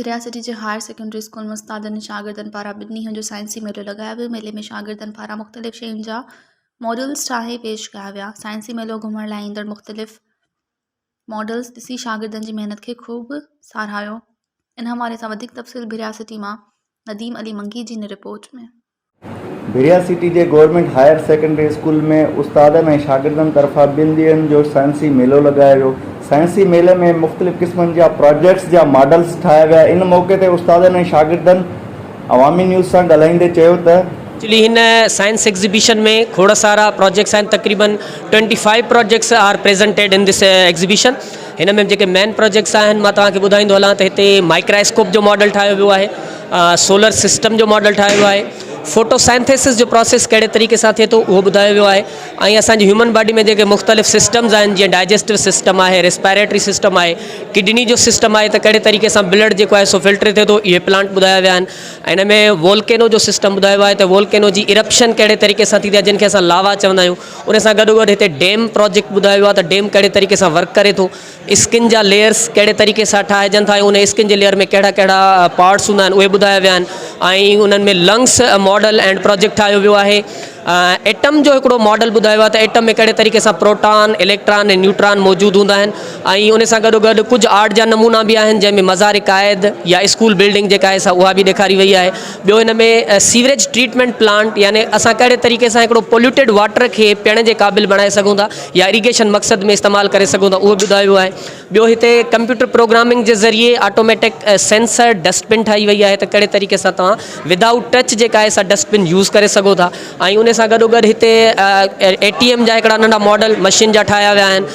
रियासती जे higher secondary school में उस्तादनि शागिर्दनि पारां ॿिनि ॾींहनि जो साइंसी मेलो लॻायो वियो। मेले में शागिर्दनि पारां मुख़्तलिफ़ शयुनि जा मॉडल्स ठाहे पेश कया विया। साइंसी मेलो घुमण लाइ ईंदड़ मुख़्तलिफ़ मॉडल्स ॾिसी शागिर्दनि जी महिनत खे ख़ूब साराहियो। इन हवाले सां वधीक तफ़सील रियासती मां नदीम अली मंगी जी इन रिपोर्ट में। भिरिया सिटी के गवर्नमेंट हायर सेकेंडरी स्कूल में उस्तादनि ऐं शागिर्दनि तरफ़ां 2 ॾींहनि जो साइंसी मेलो लगायो वियो। साइंसी मेले में मुख़्तलिफ़ क़िस्मनि जा प्रोजेक्ट्स जा मॉडल्स ठाहिया विया। इन मौके ते उस्तादनि ऐं शागिर्दनि अवामी न्यूज़ सां ॻाल्हाईंदे चयो त एक्चुअली इन साइंस एग्जीबिशन में खोड़ सारा प्रोजेक्ट्स आहिनि। तकरीबन 25 projects are presented in this exhibition. इन में जेके मेन प्रोजेक्ट्स आहिनि मां तव्हांखे ॿुधाईंदो हलां त हिते माइक्रोस्कोप जो मॉडल ठाहियो वियो आहे, सोलर सिस्टम जो मॉडल ठाहियो वियो आहे, फोटोसाइंथेसिस जो प्रोसेस कहिड़े तरीक़े सां थिए थो उहो ॿुधायो वियो आहे। ऐं असांजी ह्यूमन बॉडी में जेके मुख़्तलिफ़ सिस्टम्स आहिनि जीअं डाइजेस्टिव सिस्टम आहे, रेस्पिरेटरी सिस्टम आहे, किडनी जो सिस्टम आहे, त कहिड़े तरीक़े सां ब्लड जेको आहे सो फिल्टर थिए थो, इहे प्लांट ॿुधाया विया आहिनि। ऐं इन में वोल्केनो जो सिस्टम ॿुधायो आहे त वोल्केनो जी इरप्शन कहिड़े तरीक़े सां थींदी आहे जिनखे असां लावा चवंदा आहियूं। उन सां गॾोगॾु हिते डैम प्रोजेक्ट ॿुधायो वियो आहे त डैम कहिड़े तरीक़े सां वर्क करे थो, स्किन जा लेयर्स कहिड़े तरीक़े सां ठाहिजनि था, उन स्किन जे लेयर में कहिड़ा कहिड़ा पार्ट्स हूंदा आहिनि उहे ॿुधाया विया आहिनि। ऐं उन्हनि में लंग्स मॉडल एंड प्रोजेक्ट ठाहियो वियो आहे। एटम जो हिकिड़ो मॉडल ॿुधायो आहे त एटम में कहिड़े तरीक़े सां प्रोटॉन, इलेक्ट्रॉन ऐं न्यूट्रॉन मौजूदु हूंदा आहिनि। ऐं उन सां गॾोगॾु कुझु आर्ट जा नमूना बि आहिनि जंहिंमें मज़ार क़ाइद या स्कूल बिल्डिंग जेका आहे उहा बि ॾेखारी वई आहे। ॿियो हिन में सीवरेज ट्रीटमेंट प्लांट यानी असां कहिड़े तरीक़े सां हिकिड़ो पोल्यूटेड वाटर खे पीअण जे क़ाबिल बणाए सघूं था या इरीगेशन मक़सद में इस्तेमालु करे सघूं था उहो ॿुधायो वियो आहे। ॿियो हिते कंप्यूटर प्रोग्रामिंग जे ज़रिए ऑटोमेटिक सेंसर डस्टबिन ठाही वई आहे त कहिड़े तरीक़े सां तव्हां विदाउट टच जेका आहे डस्टबिन यूज़ करे सघो था। ऐं उन सां गॾोगॾु हिते ATM जा हिकिड़ा नंढा मॉडल मशीन जा ठाहिया विया आहिनि,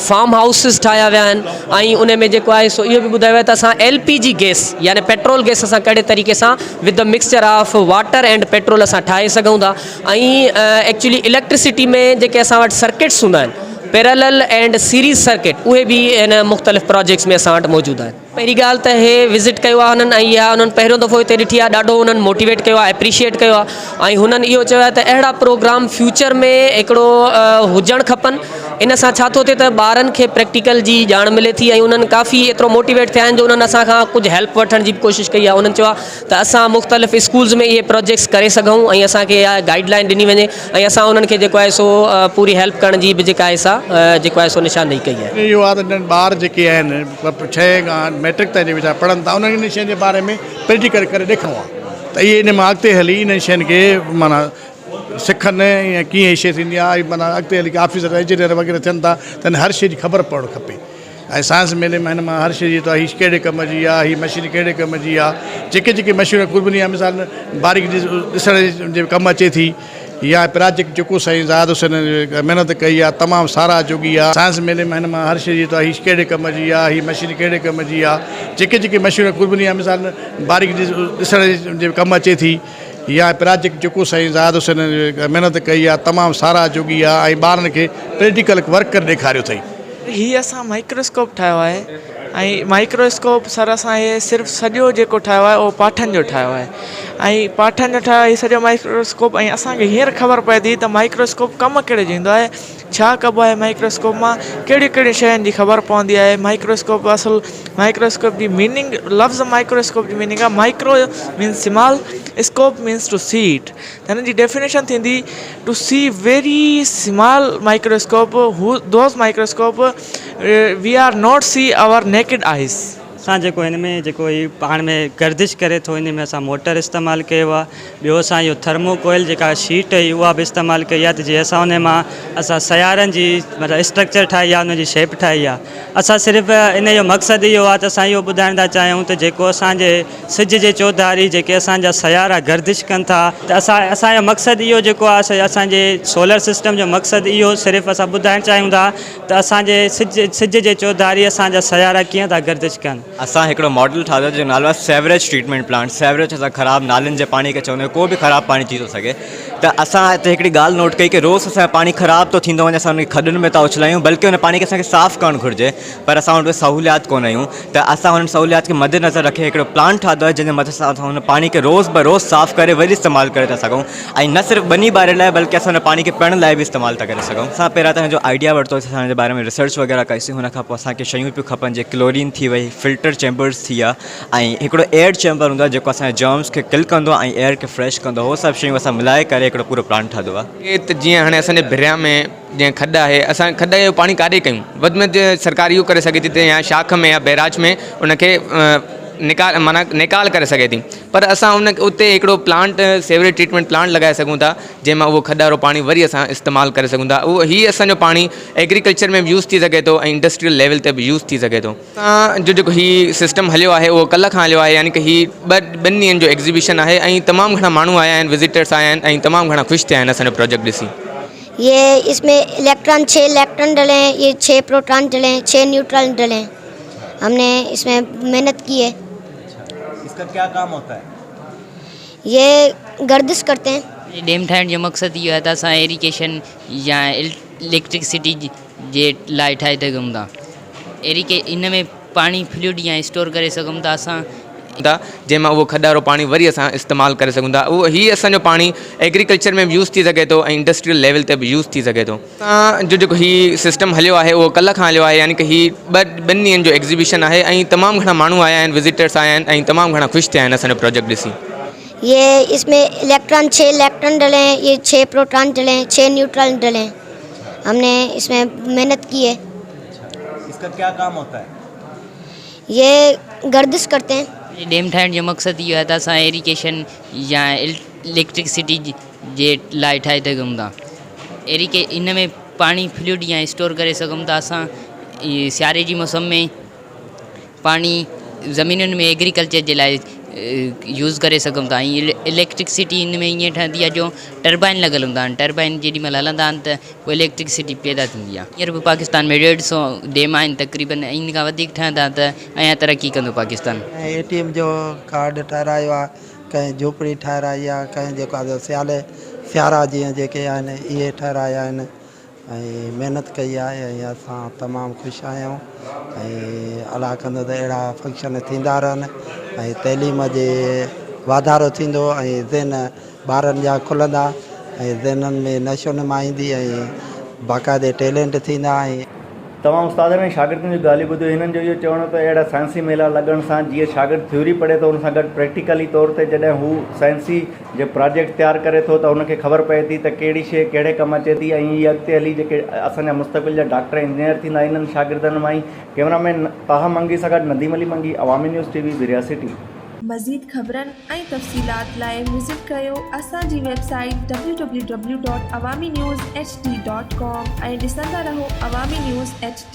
फार्म हाउसिस ठाहिया विया आहिनि। ऐं उन में जेको आहे सो इहो बि ॿुधायो आहे त असां LPG गैस यानी पेट्रोल गैस असां कहिड़े तरीक़े सां with the mixture of water and petrol असां ठाहे सघूं था। ऐं एक्चुअली इलेक्ट्रिसिटी में जेके असां वटि सर्किट्स हूंदा आहिनि पैरेलल एंड सीरीज़ सर्किट उहे बि इन मुख़्तलिफ़ प्रोजेक्ट्स में असां वटि मौजूदु आहिनि। पहिरीं ॻाल्हि त हे विज़िट कयो आहे हुननि ऐं इहा हुननि पहिरियों दफ़ो हिते ॾिठी आहे, ॾाढो हुननि मोटिवेट कयो आहे, एप्रिशिएट कयो आहे। ऐं हुननि इहो चयो आहे त अहिड़ा प्रोग्राम फ्यूचर में हिकिड़ो हुजणु खपनि। इन सां छा थो थिए त ॿारनि खे प्रैक्टिकल जी ॼाण मिले थी ऐं उन्हनि काफ़ी एतिरो मोटिवेट थिया आहिनि जो उन्हनि असां खां कुझु हेल्प वठण जी बि कोशिशि कई आहे। उन्हनि चयो आहे त असां मुख़्तलिफ़ स्कूल्स में इहे प्रोजेक्ट्स करे सघूं ऐं असांखे इहा गाइडलाइन ॾिनी वञे ऐं असां उन्हनि खे जेको आहे सो पूरी हेल्प करण जी बि जेका आहे सा जेको आहे सो निशानदेही कई आहे। इहो आहे त ॿार जेके आहिनि 6 खां मैट्रिक ताईं जे वीचारा पढ़नि था उन्हनि इन शयुनि जे बारे में प्रैक्टिकल करे ॾेखारिणो आहे त इहे इन मां अॻिते हली इन शयुनि खे माना सिखनि या कीअं हीअ शइ थींदी आहे। माना अॻिते हली ऑफिसर इंजीनियर वग़ैरह थियनि था त हर शइ जी ख़बर पवणु खपे। ऐं साइंस मेले में हिन मां हर शइ जी त हीअ कहिड़े कम जी आहे, हीअ मशीन कहिड़े कम जी आहे, जेके मशीन कुर्बनी आहे मिसाल बारीक ॾिसण जे कमु अचे थी या प्रोजेक्ट जेको साईं ज़ाद हुसैन महिनत कई आहे तमामु साराह जोगी आहे। साइंस मेले में हिन मां हर शइ जी त हीअ कहिड़े कम जी आहे, हीअ मशीन कहिड़े कम जी आहे, जेके मशीन कुर्बनी आहे मिसाल बारीक ॾिसण जे कमु अचे थी या प्रोजेक्ट जेको साईं ज़ाद हुसैन महिनत कई आहे तमामु साराह जोगी आहे ऐं ॿारनि खे प्रैक्टिकल वर्क करे ॾेखारियो अथई। हीअ असां माइक्रोस्कोप ठाहियो आहे ऐं माइक्रोस्कोप सर असां इहे सिर्फ़ु सॼो जेको ठाहियो आहे उहो पाठनि जो ठाहियो आहे ऐं पाठनि जो ठाहियो आहे सॼो माइक्रोस्कोप। ऐं असांखे हींअर ख़बर पए थी त माइक्रोस्कोप कमु कहिड़े जो ईंदो आहे, छा कबो आहे माइक्रोस्कोप मां, कहिड़ियूं कहिड़ियूं शयुनि जी ख़बर पवंदी आहे। माइक्रोस्कोप असुलु माइक्रोस्कोप जी मीनिंग लफ़्ज़ माइक्रोस्कोप जी मीनिंग आहे micro means small, scope means to see it. त हिन जी डेफिनेशन थींदी to see very small microscope those microscope we are not see our naked eyes. असां जेको हिन में जेको ही पाण में गर्दिश करे थो इन में असां मोटर इस्तेमालु कयो आहे। ॿियो असां इहो थर्मोकोइल जेका शीट हुई उहा बि इस्तेमालु कई आहे त जीअं असां उन मां असां सयारनि जी मतिलबु स्ट्रक्चर ठाही आहे, उनजी शेप ठाही आहे। असां सिर्फ़ु इन जो मक़सदु इहो आहे त असां इहो ॿुधाइण था चाहियूं त जेको असांजे सिज जे चौधारी जेके असांजा सयारा गर्दिश कनि था त असांजो मक़सदु इहो जेको आहे असांजे सोलर सिस्टम जो मक़सदु इहो सिर्फ़ु असां ॿुधाइणु चाहियूं था त असांजे सिज जे चौधारी असांजा सयारा कीअं था गर्दिश कनि। असां हिकिड़ो मॉडल ठाहियो जो नालो आहे सेवरेज ट्रीटमेंट प्लांट। सेवरेज असां ख़राबु नालियुनि जे पाणी खे चवंदा आहियूं, को बि ख़राबु पाणी थी थो सघे त त असां हिते हिकिड़ी ॻाल्हि नोट कई कि रोज़ु असांजो पाणी ख़राबु थो थींदो वञे, असां उन खॾनि में था उछलायूं, बल्कि उन पाणी खे असांखे साफ़ु करणु घुरिजे, पर असां वटि सहूलियात कोन आहियूं। त असां हुन सहूलियात खे मद्देनज़र रखे हिकिड़ो प्लान ठातो आहे जंहिंजे मथां असां हुन पाणी खे रोज़ ब रोज़ साफ़ु करे वरी इस्तेमालु करे था सघूं, ऐं न सिर्फ़ु ॿनी ॿारे लाइ बल्कि असां हुन पाणी खे पीअण लाइ बि इस्तेमालु था करे सघूं। असां पहिरियां त हिन जो आइडिया वरितोसीं, असां हिन जे बारे में रिसर्च वग़ैरह कईसीं, हुन खां पोइ असांखे शयूं पियूं खपनि जीअं क्लोरीन थी वई, फिल्टर चैम्बर्स थी विया, ऐं हिकिड़ो एयर चैम्बर हूंदो आहे जेको असांजे जर्म्स खे किल कंदो आहे ऐं एयर खे फ्रेश कंदो आहे। उहो सभु शयूं असां मिलाए करे हिकिड़ो पूरो प्लान ठातो आहे। त जीअं हाणे असांजे भिरिया में जीअं खॾ आहे, असां खॾ जो पाणी काॾे कयूं, वधि में वधि सरकार इहो करे सघे थी त या शाख में या बैराज में उनखे निकाल करे सघे थी, पर असां उते हिकिड़ो प्लांट सेवरेज ट्रीटमेंट प्लांट लॻाए सघूं था जंहिंमां उहो खॾ वारो पाणी वरी असां इस्तेमालु करे सघूं था। उहो हीअ असांजो पाणी एग्रीकल्चर में बि यूज़ थी सघे थो ऐं इंडस्ट्रियल लेवल ते बि यूज़ थी सघे थो। असांजो जेको हीउ सिस्टम हलियो आहे उहो कल्ह खां हलियो आहे, यानी कि हीउ ॿिनि ॾींहंनि जो एग्ज़िबिशन आहे ऐं तमामु घणा माण्हू आया आहिनि, विज़िटर्स आया आहिनि ऐं तमामु घणा ख़ुशि थिया आहिनि असांजो प्रोजेक्ट ॾिसी। ये इसमें 6 इलेक्ट्रॉन डले हैं, ये 6 प्रोटॉन डले हैं, 6 न्यूट्रॉन डले हैं। हमने इसमें मेहनत की है। इसका क्या काम होता है? ये गर्दिश करते हैं। ये डैम ठाहिण जो मक़सदु इहो आहे त असां एरीगेशन या इलेक्ट्रिसिटी जे लाइ ठाहे सघूं था। इन में पाणी फ्लूइड या स्टोर करे सघूं था असां, जंहिंमां उहो खॾ वारो पाणी वरी असां इस्तेमालु करे सघूं था। उहो हीअ असांजो पाणी एग्रीकल्चर में बि यूज़ थी सघे थो ऐं इंडस्ट्रियल लेवल ते बि यूज़ थी सघे थो। असांजो जेको हीउ सिस्टम हलियो आहे उहो कल्ह खां हलियो आहे, यानी कि हीउ ॿिनि ॾींहंनि जो एग्ज़िबिशन आहे ऐं तमामु घणा माण्हू आया आहिनि, विज़िटर्स आया आहिनि ऐं तमामु घणा ख़ुशि थिया आहिनि असांजो प्रोजेक्ट ॾिसी। ये इसमें 6 इलेक्ट्रॉन डले हैं, ये 6 प्रोटॉन डले हैं, 6 न्यूट्रॉन डले हैं। हमने इसमें मेहनत की है। इसका क्या काम होता है? ये गर्दिश करते हैं। ये डैम ठाहिण जो मक़सदु इहो आहे त असां एरीगेशन या इलेक्ट्रिसिटी जे लाइ ठाहे सघूं था। इन में पाणी फ्लूइड या स्टोर करे सघूं था असां। सियारे जी मौसम में पाणी ज़मीनुनि में एग्रीकल्चर जे लाइ यूज़ करे सघूं था। इलेक्ट्रिसिटी इन में ईअं ठहंदी आहे जो टर्बाइन लॻल हूंदा आहिनि, टर्बाइन जेॾी महिल हलंदा आहिनि त उहो इलेक्ट्रिसिटी पैदा थींदी आहे। हींअर बि पाकिस्तान में 150 डैम आहिनि तक़रीबन, इन खां वधीक ठहंदा त अञा तरक़ी कंदो पाकिस्तान। ATM जो कार्ड ठाहिरायो आहे, कंहिं झोपड़ी ठाहिराई आहे, कंहिं जेको आहे सियारा जीअं जेके आहिनि इहे ठाहिराया आहिनि ऐं महिनत कई आहे ऐं असां तमामु ख़ुशि आहियूं ऐं अलाह कंदो त अहिड़ा फंक्शन थींदा रहनि ऐं तइलीम जे वाधारो थींदो ऐं ज़हन ॿारनि जा खुलंदा ऐं ज़हननि में नशो नुमा ईंदी ऐं बाक़ाइदे टैलेंट थींदा। ऐं तमामु उस्तादनि ऐं शागिर्दनि जूं ॻाल्हियूं ॿुधियूं। हिननि जो इहो चवणो त अहिड़ा साइंसी मेला लॻण सां जीअं शागिर्द थ्योरी पढ़े थो, हुन सां गॾु प्रैक्टिकली तौर ते जॾहिं हू साइंसी जे प्रोजेक्ट तयारु करे थो त हुनखे ख़बर पए थी त कहिड़ी शइ कहिड़े कमु अचे थी ऐं इहे अॻिते हली जेके असांजा मुस्तक़बिल जा डॉक्टर इंजीनियर थींदा इन्हनि शागिर्दनि मां ई। कैमरामैन ताहा मंगी सां गॾु नदीम अली मंगी, अवामी न्यूज़ TV, बिरिया सिटी। मज़ीद ख़बरनि ऐं तफ़सीलात लाइ विज़िट कयो असांजी वेबसाइट www.awamiNewsHD.com ऐं ॾिसंदा रहो अवामी न्यूज़ HD।